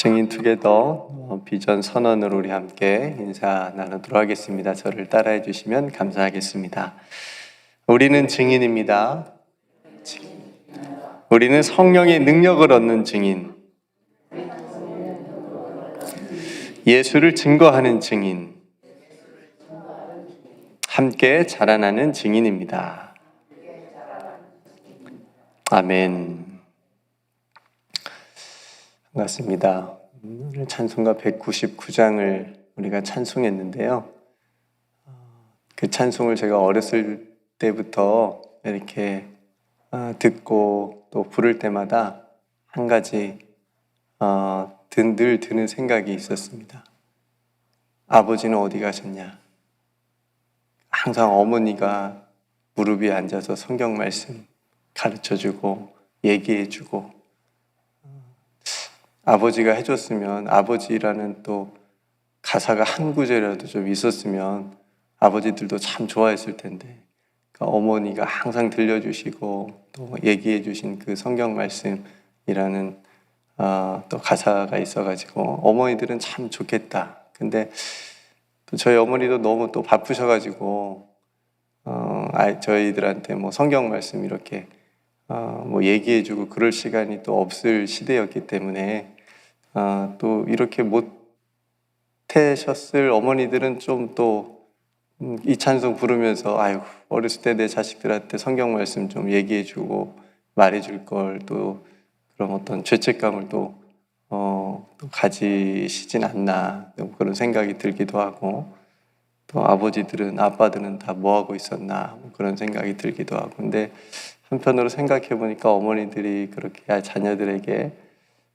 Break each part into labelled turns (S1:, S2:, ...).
S1: 증인 투게더 비전 선언으로 우리 함께 인사 나누도록 하겠습니다. 저를 따라해 주시면 감사하겠습니다. 우리는 증인입니다. 우리는 성령의 능력을 얻는 증인, 예수를 증거하는 증인, 함께 자라나는 증인입니다. 아멘. 반갑습니다. 오늘 찬송가 199장을 우리가 찬송했는데요. 그 찬송을 제가 어렸을 때부터 이렇게 듣고 또 부를 때마다 한 가지 늘 드는 생각이 있었습니다. 아버지는 어디 가셨냐? 항상 어머니가 무릎 위에 앉아서 성경 말씀 가르쳐주고 얘기해주고, 아버지가 해줬으면, 아버지라는 또 가사가 한 구절이라도 좀 있었으면 아버지들도 참 좋아했을 텐데, 그러니까 어머니가 항상 들려주시고 또 얘기해 주신 그 성경 말씀이라는 또 가사가 있어가지고 어머니들은 참 좋겠다. 근데 또 저희 어머니도 너무 또 바쁘셔가지고 저희들한테 뭐 성경 말씀 이렇게 뭐 얘기해주고 그럴 시간이 또 없을 시대였기 때문에 또 이렇게 못하셨을 어머니들은 좀 또 이 찬송 부르면서 아유, 어렸을 때 내 자식들한테 성경 말씀 좀 얘기해주고 말해줄 걸, 또 그런 어떤 죄책감을 또 가지시진 않나, 그런 생각이 들기도 하고, 또 아빠들은 다 뭐하고 있었나, 그런 생각이 들기도 하고. 근데 한편으로 생각해 보니까 어머니들이 그렇게 자녀들에게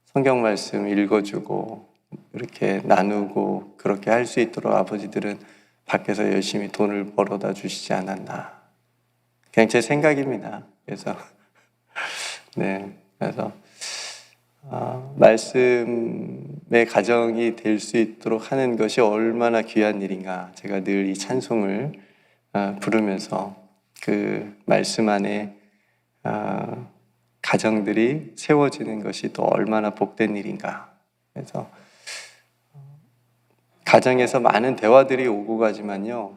S1: 성경 말씀 읽어주고 이렇게 나누고 그렇게 할 수 있도록 아버지들은 밖에서 열심히 돈을 벌어다 주시지 않았나. 그냥 제 생각입니다. 그래서 말씀의 가정이 될 수 있도록 하는 것이 얼마나 귀한 일인가. 제가 늘 이 찬송을 부르면서 그 말씀 안에 가정들이 세워지는 것이 또 얼마나 복된 일인가. 그래서 가정에서 많은 대화들이 오고 가지만요,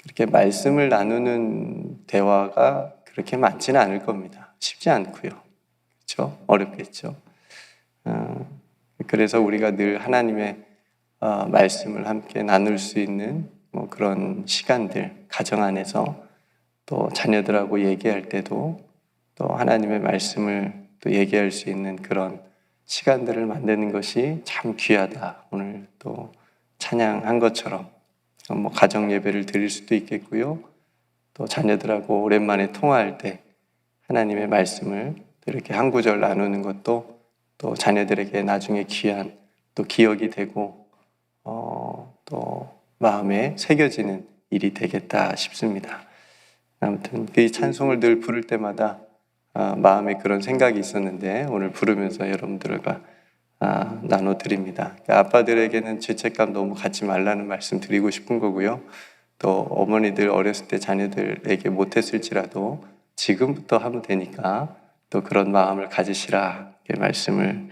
S1: 그렇게 말씀을 나누는 대화가 그렇게 많지는 않을 겁니다. 쉽지 않고요. 그렇죠? 어렵겠죠. 그래서 우리가 늘 하나님의 말씀을 함께 나눌 수 있는 뭐 그런 시간들, 가정 안에서 또 자녀들하고 얘기할 때도 또 하나님의 말씀을 또 얘기할 수 있는 그런 시간들을 만드는 것이 참 귀하다. 오늘 또 찬양한 것처럼 뭐 가정 예배를 드릴 수도 있겠고요. 또 자녀들하고 오랜만에 통화할 때 하나님의 말씀을 이렇게 한 구절 나누는 것도 또 자녀들에게 나중에 귀한 또 기억이 되고 또 마음에 새겨지는 일이 되겠다 싶습니다. 아무튼 그 찬송을 늘 부를 때마다 마음에 그런 생각이 있었는데 오늘 부르면서 여러분들과 나눠드립니다. 아빠들에게는 죄책감 너무 갖지 말라는 말씀 드리고 싶은 거고요. 또 어머니들 어렸을 때 자녀들에게 못했을지라도 지금부터 하면 되니까 또 그런 마음을 가지시라, 이렇게 말씀을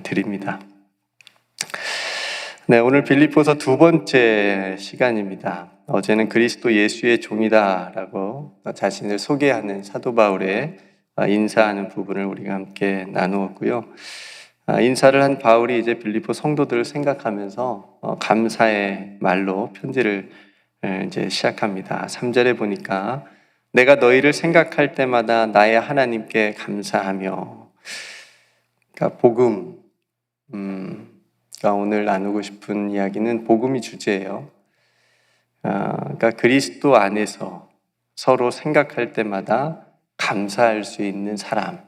S1: 드립니다. 네, 오늘 빌립보서 두 번째 시간입니다. 어제는 그리스도 예수의 종이다라고 자신을 소개하는 사도 바울의 인사하는 부분을 우리가 함께 나누었고요. 인사를 한 바울이 이제 빌립보 성도들을 생각하면서 감사의 말로 편지를 이제 시작합니다. 3절에 보니까 내가 너희를 생각할 때마다 나의 하나님께 감사하며, 그러니까 복음, 그러니까 오늘 나누고 싶은 이야기는 복음이 주제예요. 그러니까 그리스도 안에서 서로 생각할 때마다 감사할 수 있는 사람,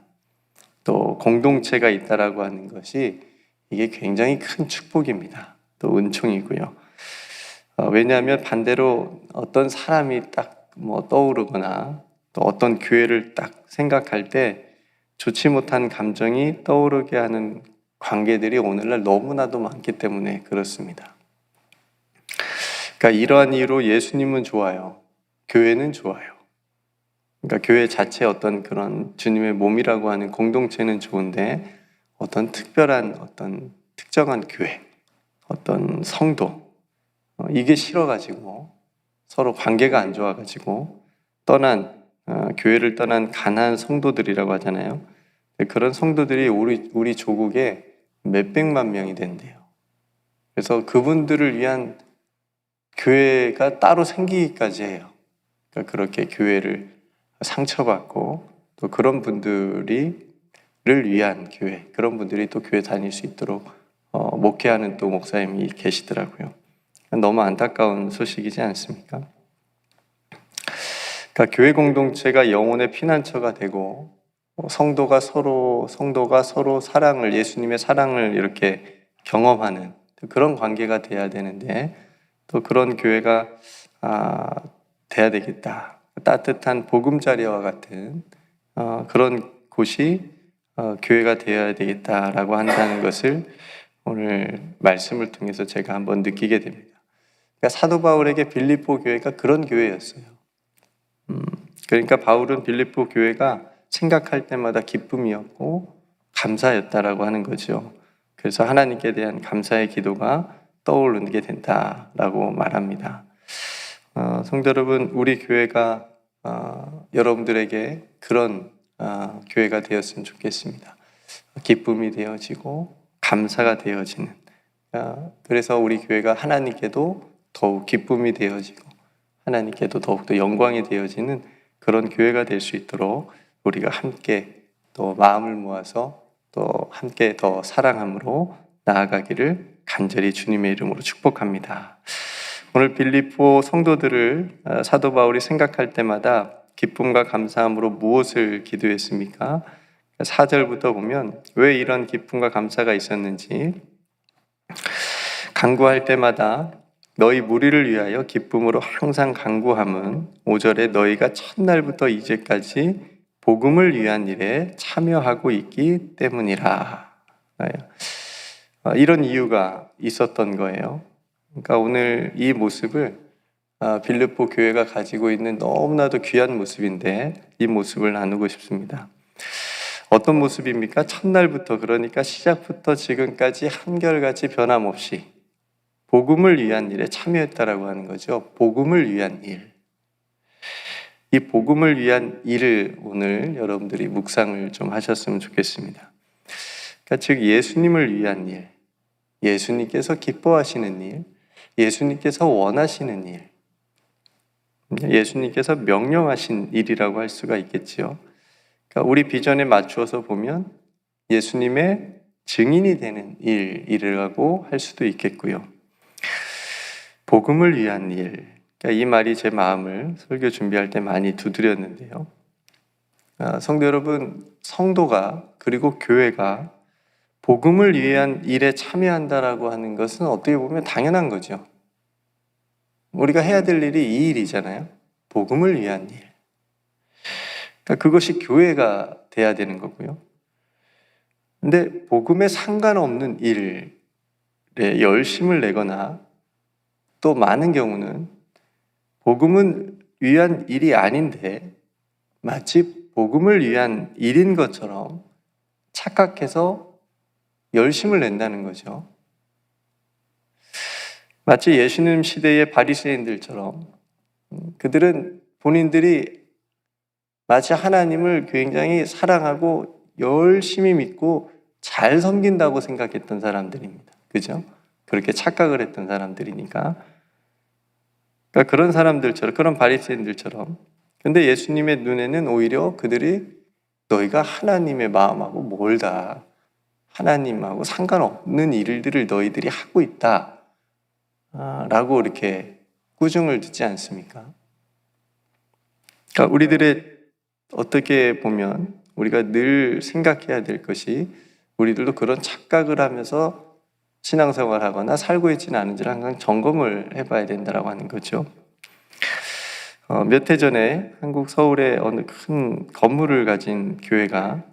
S1: 또 공동체가 있다라고 하는 것이 이게 굉장히 큰 축복입니다. 또 은총이고요. 왜냐하면 반대로 어떤 사람이 딱 뭐 떠오르거나 또 어떤 교회를 딱 생각할 때 좋지 못한 감정이 떠오르게 하는 관계들이 오늘날 너무나도 많기 때문에 그렇습니다. 그러니까 이러한 이유로 예수님은 좋아요. 교회는 좋아요. 그러니까 교회 자체 어떤 그런 주님의 몸이라고 하는 공동체는 좋은데 어떤 특별한 어떤 특정한 교회, 어떤 성도, 이게 싫어가지고 서로 관계가 안 좋아가지고 교회를 떠난 가난한 성도들이라고 하잖아요. 그런 성도들이 우리 조국에 몇백만 명이 된대요. 그래서 그분들을 위한 교회가 따로 생기기까지 해요. 그러니까 그렇게 교회를 상처받고 또 그런 분들을 위한 교회, 그런 분들이 또 교회 다닐 수 있도록 목회하는 또 목사님이 계시더라고요. 너무 안타까운 소식이지 않습니까? 그러니까 교회 공동체가 영혼의 피난처가 되고 성도가 서로 사랑을, 예수님의 사랑을 이렇게 경험하는 그런 관계가 돼야 되는데, 또 그런 교회가 돼야 되겠다. 따뜻한 보금자리와 같은 그런 곳이 교회가 되어야 되겠다라고 한다는 것을 오늘 말씀을 통해서 제가 한번 느끼게 됩니다. 그러니까 사도 바울에게 빌립보 교회가 그런 교회였어요. 그러니까 바울은 빌립보 교회가 생각할 때마다 기쁨이었고 감사였다라고 하는 거죠. 그래서 하나님께 대한 감사의 기도가 떠오르게 된다라고 말합니다. 성도 여러분, 우리 교회가 여러분들에게 그런 교회가 되었으면 좋겠습니다. 기쁨이 되어지고 감사가 되어지는, 그래서 우리 교회가 하나님께도 더욱 기쁨이 되어지고 하나님께도 더욱더 영광이 되어지는 그런 교회가 될 수 있도록 우리가 함께 또 마음을 모아서 또 함께 더 사랑함으로 나아가기를 간절히 주님의 이름으로 축복합니다. 오늘 빌립보 성도들을 사도 바울이 생각할 때마다 기쁨과 감사함으로 무엇을 기도했습니까? 4절부터 보면 왜 이런 기쁨과 감사가 있었는지, 간구할 때마다 너희 무리를 위하여 기쁨으로 항상 간구함은 5절에 너희가 첫날부터 이제까지 복음을 위한 일에 참여하고 있기 때문이라. 이런 이유가 있었던 거예요. 그러니까 오늘 이 모습을 빌립보 교회가 가지고 있는 너무나도 귀한 모습인데, 이 모습을 나누고 싶습니다. 어떤 모습입니까? 첫날부터, 그러니까 시작부터 지금까지 한결같이 변함없이 복음을 위한 일에 참여했다라고 하는 거죠. 복음을 위한 일. 이 복음을 위한 일을 오늘 여러분들이 묵상을 좀 하셨으면 좋겠습니다. 그러니까 즉 예수님을 위한 일, 예수님께서 기뻐하시는 일, 예수님께서 원하시는 일, 예수님께서 명령하신 일이라고 할 수가 있겠지요. 그러니까 우리 비전에 맞추어서 보면 예수님의 증인이 되는 일이라고 할 수도 있겠고요. 복음을 위한 일, 그러니까 이 말이 제 마음을 설교 준비할 때 많이 두드렸는데요. 성도 여러분, 성도가 그리고 교회가 복음을 위한 일에 참여한다라고 하는 것은 어떻게 보면 당연한 거죠. 우리가 해야 될 일이 이 일이잖아요. 복음을 위한 일. 그러니까 그것이 교회가 돼야 되는 거고요. 근데 복음에 상관없는 일에 열심을 내거나 또 많은 경우는 복음은 위한 일이 아닌데 마치 복음을 위한 일인 것처럼 착각해서 열심을 낸다는 거죠. 마치 예수님 시대의 바리새인들처럼 그들은 본인들이 마치 하나님을 굉장히 사랑하고 열심히 믿고 잘 섬긴다고 생각했던 사람들입니다. 그죠? 그렇게 착각을 했던 사람들이니까. 그러니까 그런 사람들처럼, 그런 바리새인들처럼. 근데 예수님의 눈에는 오히려 그들이 너희가 하나님의 마음하고 멀다, 하나님하고 상관없는 일들을 너희들이 하고 있다 라고 이렇게 꾸중을 듣지 않습니까? 그러니까 우리들의 어떻게 보면 우리가 늘 생각해야 될 것이, 우리들도 그런 착각을 하면서 신앙생활을 하거나 살고 있지는 않은지를 항상 점검을 해봐야 된다고 하는 거죠. 몇 해 전에 한국 서울의 어느 큰 건물을 가진 교회가,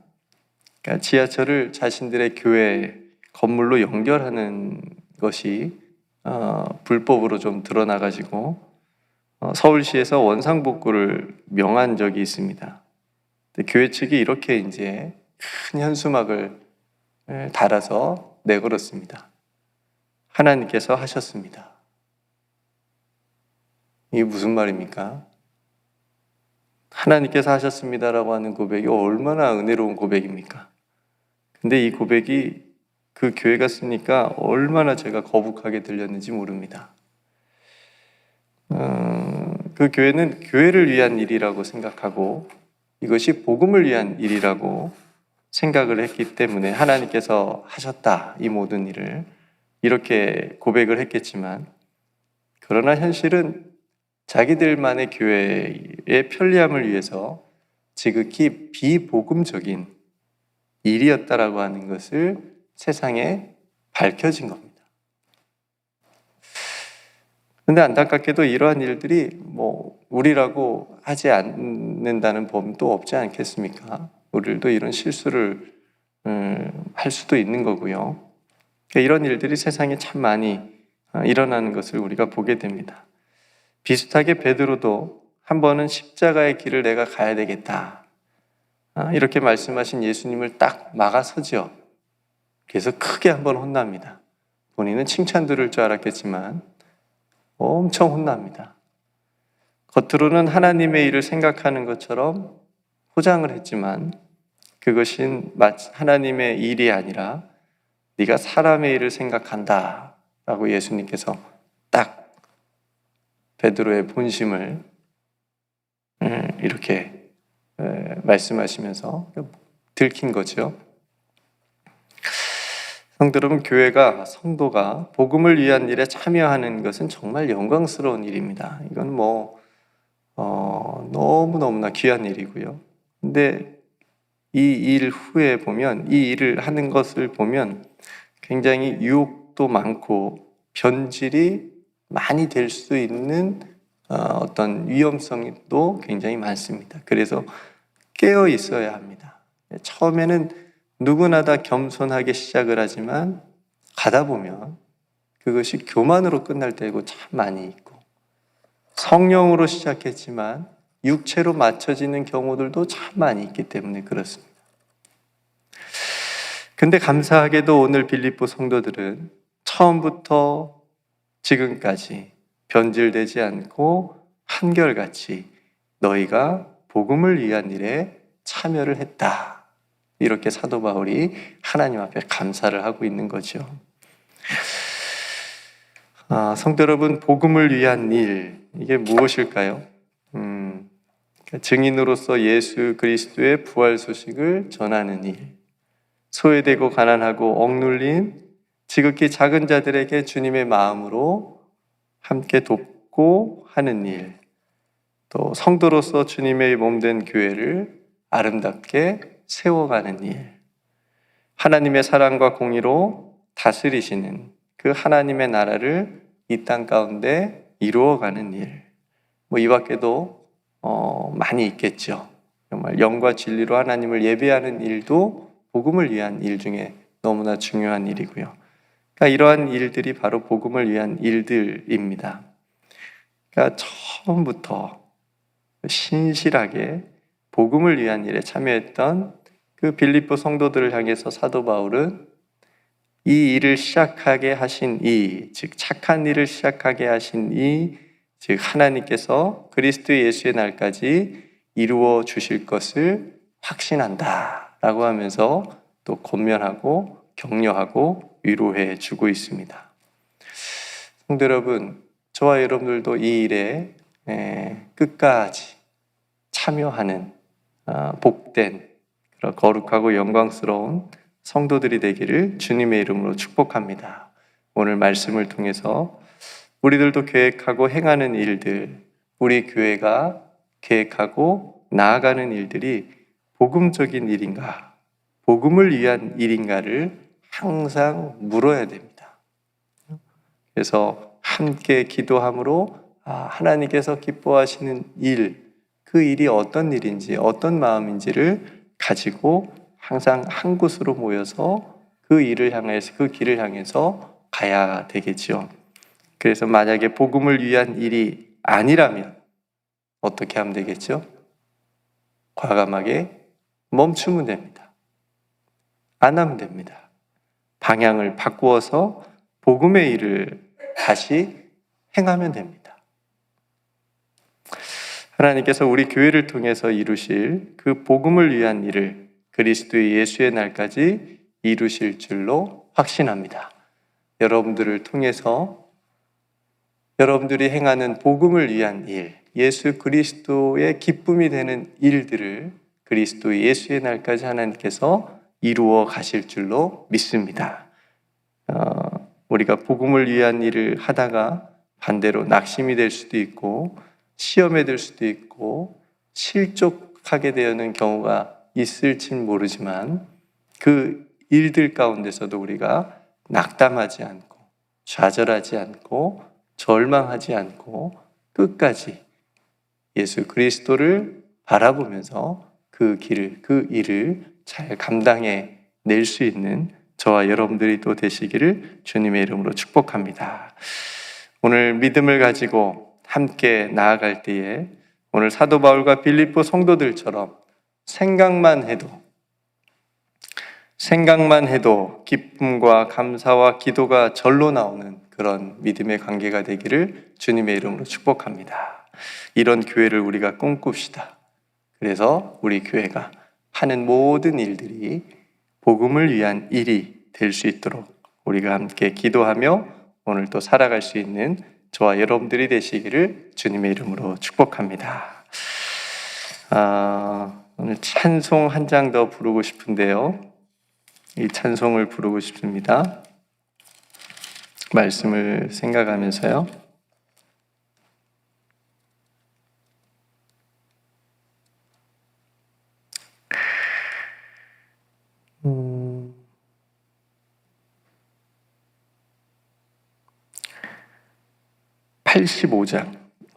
S1: 그러니까 지하철을 자신들의 교회 건물로 연결하는 것이 불법으로 좀 드러나가지고 서울시에서 원상복구를 명한 적이 있습니다. 교회 측이 이렇게 이제 큰 현수막을 달아서 내걸었습니다. 하나님께서 하셨습니다. 이게 무슨 말입니까? 하나님께서 하셨습니다라고 하는 고백이 얼마나 은혜로운 고백입니까? 근데 이 고백이 그 교회가 쓰니까 얼마나 제가 거북하게 들렸는지 모릅니다. 그 교회는 교회를 위한 일이라고 생각하고 이것이 복음을 위한 일이라고 생각을 했기 때문에 하나님께서 하셨다, 이 모든 일을 이렇게 고백을 했겠지만, 그러나 현실은 자기들만의 교회의 편리함을 위해서 지극히 비복음적인 일이었다라고 하는 것을 세상에 밝혀진 겁니다. 근데 안타깝게도 이러한 일들이 우리라고 하지 않는다는 법도 없지 않겠습니까? 우리도 이런 실수를 할 수도 있는 거고요. 그러니까 이런 일들이 세상에 참 많이 일어나는 것을 우리가 보게 됩니다. 비슷하게 베드로도 한 번은 십자가의 길을 내가 가야 되겠다, 이렇게 말씀하신 예수님을 딱 막아서죠. 그래서 크게 한번 혼납니다. 본인은 칭찬 들을 줄 알았겠지만 엄청 혼납니다. 겉으로는 하나님의 일을 생각하는 것처럼 포장을 했지만 그것은 마치 하나님의 일이 아니라 네가 사람의 일을 생각한다 라고 예수님께서 딱 베드로의 본심을 이렇게 말씀하시면서 들킨 거죠. 성도 여러분, 교회가, 성도가 복음을 위한 일에 참여하는 것은 정말 영광스러운 일입니다. 이건 너무너무나 귀한 일이고요. 근데 이 일 후에 보면, 이 일을 하는 것을 보면 굉장히 유혹도 많고 변질이 많이 될 수 있는 어떤 위험성도 굉장히 많습니다. 그래서 깨어 있어야 합니다. 처음에는 누구나 다 겸손하게 시작을 하지만 가다 보면 그것이 교만으로 끝날 때고 참 많이 있고, 성령으로 시작했지만 육체로 맞춰지는 경우들도 참 많이 있기 때문에 그렇습니다. 근데 감사하게도 오늘 빌립보 성도들은 처음부터 지금까지 변질되지 않고 한결같이 너희가 복음을 위한 일에 참여를 했다, 이렇게 사도 바울이 하나님 앞에 감사를 하고 있는 거죠. 성도 여러분, 복음을 위한 일, 이게 무엇일까요? 증인으로서 예수 그리스도의 부활 소식을 전하는 일, 소외되고 가난하고 억눌린 지극히 작은 자들에게 주님의 마음으로 함께 돕고 하는 일, 또 성도로서 주님의 몸된 교회를 아름답게 세워가는 일, 하나님의 사랑과 공의로 다스리시는 그 하나님의 나라를 이 땅 가운데 이루어가는 일, 이 밖에도 많이 있겠죠. 정말 영과 진리로 하나님을 예배하는 일도 복음을 위한 일 중에 너무나 중요한 일이고요. 그러니까 이러한 일들이 바로 복음을 위한 일들입니다. 그러니까 처음부터 신실하게 복음을 위한 일에 참여했던 그 빌립보 성도들을 향해서 사도 바울은 이 일을 시작하게 하신 즉 착한 일을 시작하게 하신 즉 하나님께서 그리스도 예수의 날까지 이루어 주실 것을 확신한다 라고 하면서 또 권면하고 격려하고 위로해 주고 있습니다. 성도 여러분, 저와 여러분들도 이 일에 끝까지 참여하는 복된 거룩하고 영광스러운 성도들이 되기를 주님의 이름으로 축복합니다. 오늘 말씀을 통해서 우리들도 계획하고 행하는 일들, 우리 교회가 계획하고 나아가는 일들이 복음적인 일인가, 복음을 위한 일인가를 항상 물어야 됩니다. 그래서 함께 기도함으로 하나님께서 기뻐하시는 일, 그 일이 어떤 일인지 어떤 마음인지를 가지고 항상 한 곳으로 모여서 그 일을 향해서, 그 길을 향해서 가야 되겠죠. 그래서 만약에 복음을 위한 일이 아니라면 어떻게 하면 되겠죠? 과감하게 멈추면 됩니다. 안 하면 됩니다. 방향을 바꾸어서 복음의 일을 다시 행하면 됩니다. 하나님께서 우리 교회를 통해서 이루실 그 복음을 위한 일을 그리스도의 예수의 날까지 이루실 줄로 확신합니다. 여러분들을 통해서 여러분들이 행하는 복음을 위한 일, 예수 그리스도의 기쁨이 되는 일들을 그리스도 예수의 날까지 하나님께서 이루어 가실 줄로 믿습니다. 우리가 복음을 위한 일을 하다가 반대로 낙심이 될 수도 있고 시험에 들 수도 있고 실족하게 되는 경우가 있을진 모르지만 그 일들 가운데서도 우리가 낙담하지 않고 좌절하지 않고 절망하지 않고 끝까지 예수 그리스도를 바라보면서 그 길을, 그 일을 잘 감당해 낼 수 있는 저와 여러분들이 또 되시기를 주님의 이름으로 축복합니다. 오늘 믿음을 가지고 함께 나아갈 때에 오늘 사도 바울과 빌립보 성도들처럼 생각만 해도 기쁨과 감사와 기도가 절로 나오는 그런 믿음의 관계가 되기를 주님의 이름으로 축복합니다. 이런 교회를 우리가 꿈꿉시다. 그래서 우리 교회가 하는 모든 일들이 복음을 위한 일이 될 수 있도록 우리가 함께 기도하며 오늘 또 살아갈 수 있는 저와 여러분들이 되시기를 주님의 이름으로 축복합니다. 오늘 찬송 한 장 더 부르고 싶은데요. 이 찬송을 부르고 싶습니다. 말씀을 생각하면서요. 음...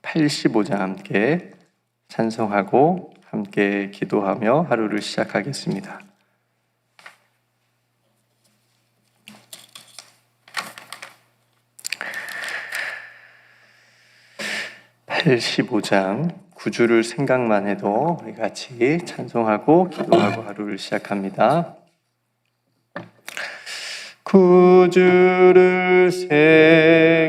S1: 85장 함께 찬송하고 함께 기도하며 하루를 시작하겠습니다. 85장 9주를 생각만 해도 우리 같이 찬송하고 기도하고 하루를 시작합니다. 9주를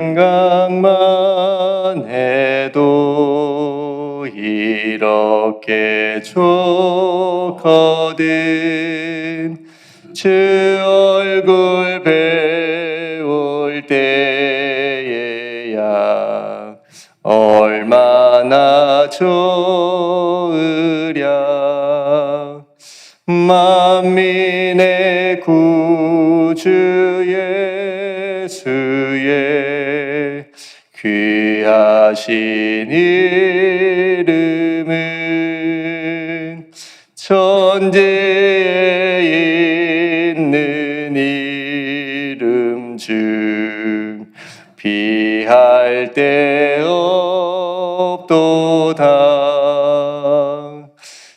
S1: 생각만 해도 이렇게 좋거든. 주 얼굴 배울 때에야 얼마나 좋으랴. 만민의 구주 예수의 귀하신 이름은 천지에 있는 이름 중 비할 데 없도다.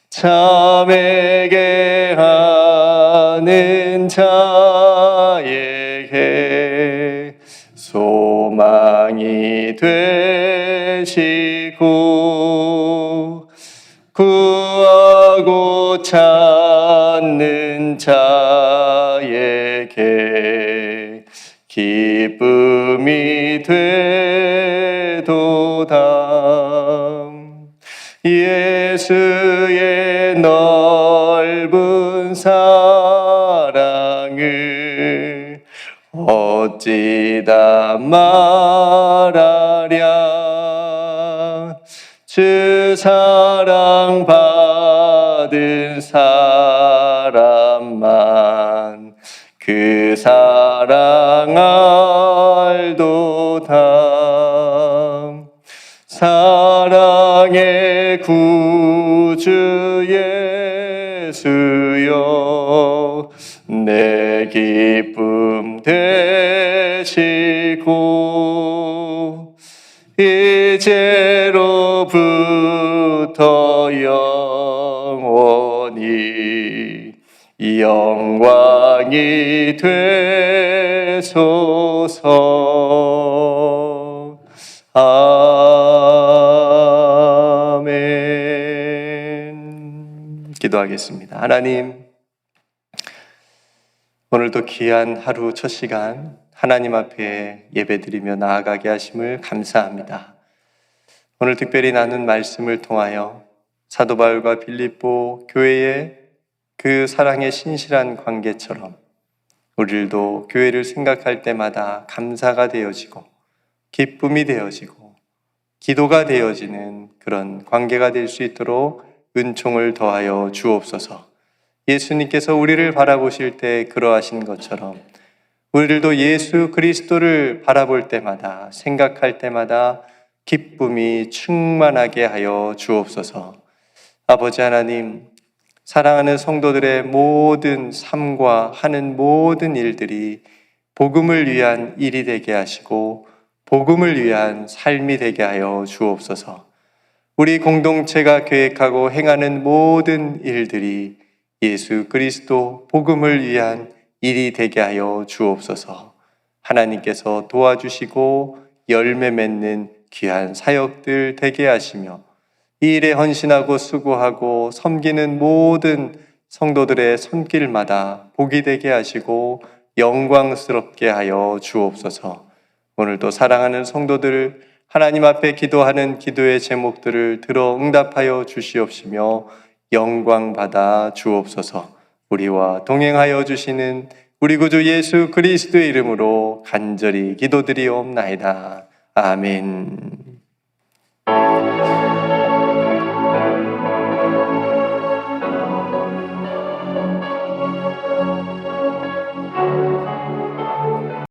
S1: 참에게 하는 자에게 소망이 되시고 구하고 찾는 자에게 기쁨이 되도다. 예수의 넓은 사랑을 어찌다 말하랴. 주 사랑 받은 사람만 그 사랑 알도다. 사랑의 구주 예수여 내 기쁨 되시고 이제로부터 영원히 영광이 되소서. 아멘. 기도하겠습니다. 하나님, 오늘도 귀한 하루 첫 시간 하나님 앞에 예배드리며 나아가게 하심을 감사합니다. 오늘 특별히 나눈 말씀을 통하여 사도 바울과 빌립보 교회의 그 사랑의 신실한 관계처럼 우리들도 교회를 생각할 때마다 감사가 되어지고 기쁨이 되어지고 기도가 되어지는 그런 관계가 될 수 있도록 은총을 더하여 주옵소서. 예수님께서 우리를 바라보실 때 그러하신 것처럼 우리들도 예수 그리스도를 바라볼 때마다 생각할 때마다 기쁨이 충만하게 하여 주옵소서. 아버지 하나님, 사랑하는 성도들의 모든 삶과 하는 모든 일들이 복음을 위한 일이 되게 하시고 복음을 위한 삶이 되게 하여 주옵소서. 우리 공동체가 계획하고 행하는 모든 일들이 예수 그리스도 복음을 위한 일이 되게 하여 주옵소서. 하나님께서 도와주시고 열매 맺는 귀한 사역들 되게 하시며 이 일에 헌신하고 수고하고 섬기는 모든 성도들의 손길마다 복이 되게 하시고 영광스럽게 하여 주옵소서. 오늘도 사랑하는 성도들 하나님 앞에 기도하는 기도의 제목들을 들어 응답하여 주시옵시며 영광 받아 주옵소서. 우리와 동행하여 주시는 우리 구주 예수 그리스도의 이름으로 간절히 기도드리옵나이다. 아멘.